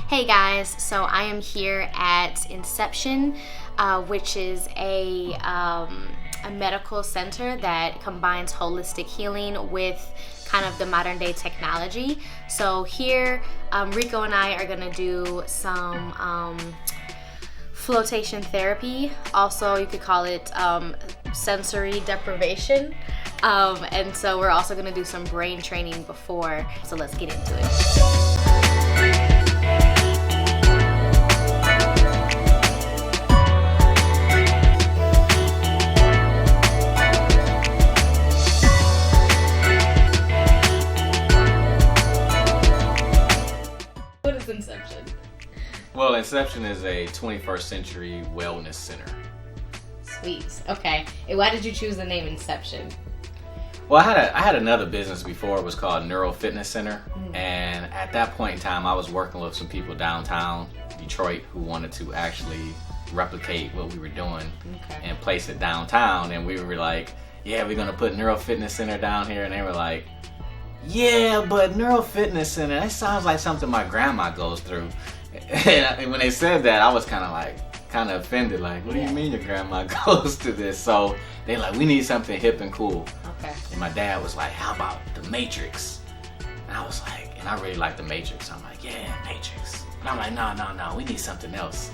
Hey guys, so I am here at Inception, which is a medical center that combines holistic healing with kind of the modern day technology. So here, Rico and I are gonna do some floatation therapy. Also, you could call it sensory deprivation. And so we're also gonna do some brain training before. So let's get into it. Inception. Well, Inception is a 21st century wellness center. Sweet. Okay. And why did you choose the name Inception? Well, I had another business before. It was called Fitness Center. And at that point in time, I was working with some people downtown Detroit who wanted to actually replicate what we were doing and place it downtown. And we were like, yeah, we're going to put Fitness Center down here. And they were like, yeah, but Fitness Center, that sounds like something my grandma goes through. And when they said that, I was kind of offended. Like, what do you mean your grandma goes through this? So they like, we need something hip and cool. Okay. And my dad was like, how about the Matrix? And I was like, and I really like the Matrix. I'm like, yeah, Matrix. And I'm like, no, we need something else.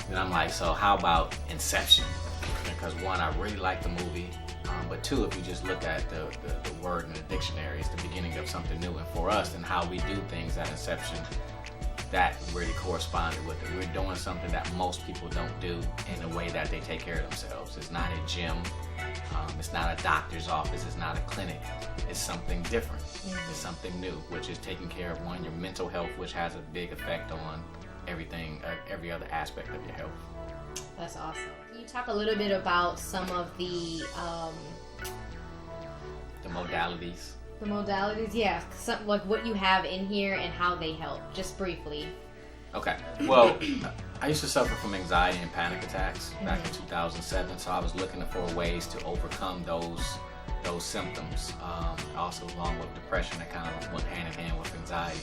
And I'm like, so how about Inception? Because one, I really like the movie. But two, if you just look at the word in the dictionary, it's the beginning of something new. And for us and how we do things at Inception, that really corresponded with it. We're doing something that most people don't do in a way that they take care of themselves. It's not a gym. It's not a doctor's office. It's not a clinic. It's something different. It's something new, which is taking care of one, your mental health, which has a big effect on everything, every other aspect of your health. That's awesome. Can you talk a little bit about some of the modalities? The modalities, yeah. Like what you have in here and how they help, just briefly. Okay. Well, I used to suffer from anxiety and panic attacks back in 2007, so I was looking for ways to overcome those symptoms. Also, along with depression, that kind of went hand in hand with anxiety.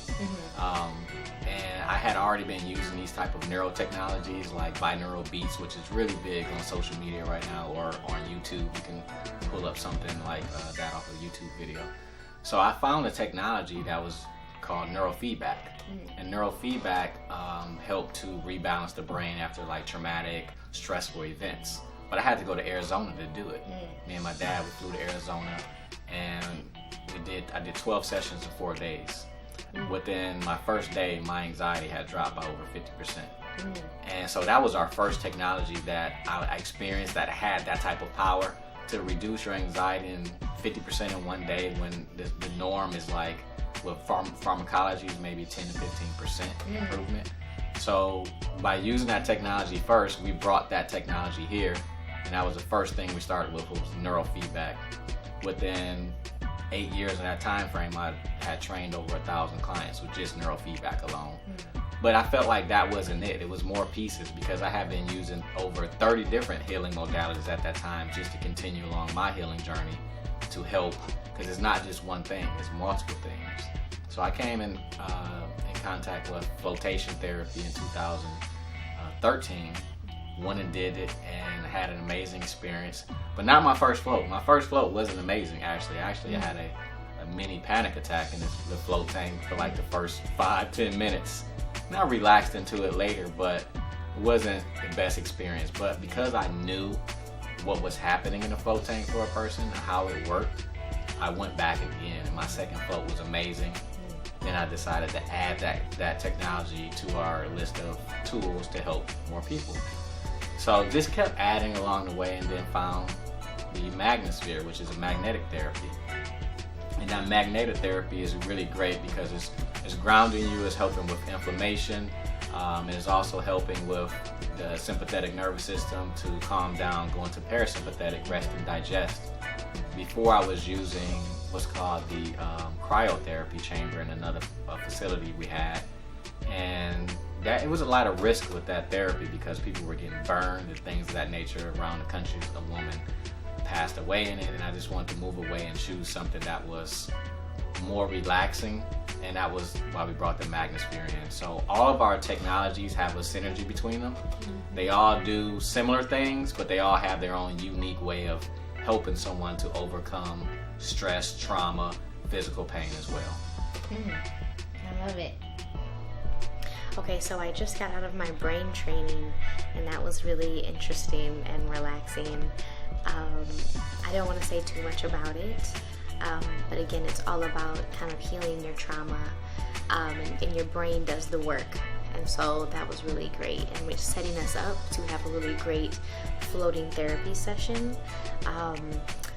And I had already been using these type of neurotechnologies like binaural beats, which is really big on social media right now, or on YouTube. You can pull up something like that off a YouTube video. So I found a technology that was called neurofeedback. And neurofeedback helped to rebalance the brain after like traumatic, stressful events. But I had to go to Arizona to do it. Me and my dad, we flew to Arizona, and I did 12 sessions in 4 days. Within my first day, my anxiety had dropped by over 50%. And so that was our first technology that I experienced that had that type of power to reduce your anxiety in 50% in 1 day, when the norm is like, with pharmacology is maybe 10 to 15% improvement. So by using that technology first, we brought that technology here, and that was the first thing we started with, was neurofeedback. Within 8 years of that time frame, I had trained over 1,000 clients with just neurofeedback alone. But I felt like that wasn't it. It was more pieces, because I had been using over 30 different healing modalities at that time just to continue along my healing journey to help, because it's not just one thing, it's multiple things. So I came in contact with floatation therapy in 2013, went and did it and had an amazing experience. But not my first float. My first float wasn't amazing, actually. I had a mini panic attack in the float tank for like the first 5-10 minutes. And I relaxed into it later, but it wasn't the best experience. But because I knew what was happening in the float tank for a person and how it worked, I went back again, and my second float was amazing. Then I decided to add that technology to our list of tools to help more people. So this kept adding along the way, and then found the Magnosphere, which is a magnetic therapy. And that magnetic therapy is really great because it's grounding you, it's helping with inflammation, it's also helping with the sympathetic nervous system to calm down, go into parasympathetic, rest and digest. Before, I was using what's called the cryotherapy chamber in another facility we had, and it was a lot of risk with that therapy because people were getting burned and things of that nature. Around the country, a woman passed away in it, and I just wanted to move away and choose something that was more relaxing and that was why we brought the Magnosphere in. So all of our technologies have a synergy between them. They all do similar things, but they all have their own unique way of helping someone to overcome stress, trauma, physical pain as well. I love it. Okay, so I just got out of my brain training, and that was really interesting and relaxing. I don't want to say too much about it, but again, it's all about kind of healing your trauma, and your brain does the work. And so that was really great, and we're setting us up to have a really great floating therapy session.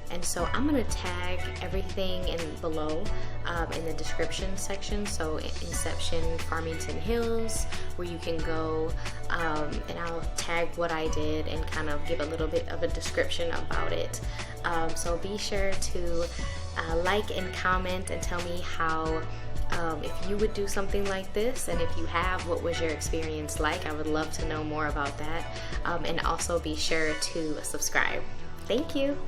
And so I'm going to tag everything below in the description section. So Inception Farmington Hills, where you can go, and I'll tag what I did and kind of give a little bit of a description about it. So be sure to like and comment and tell me how, if you would do something like this, and if you have, what was your experience like? I would love to know more about that. And also be sure to subscribe. Thank you.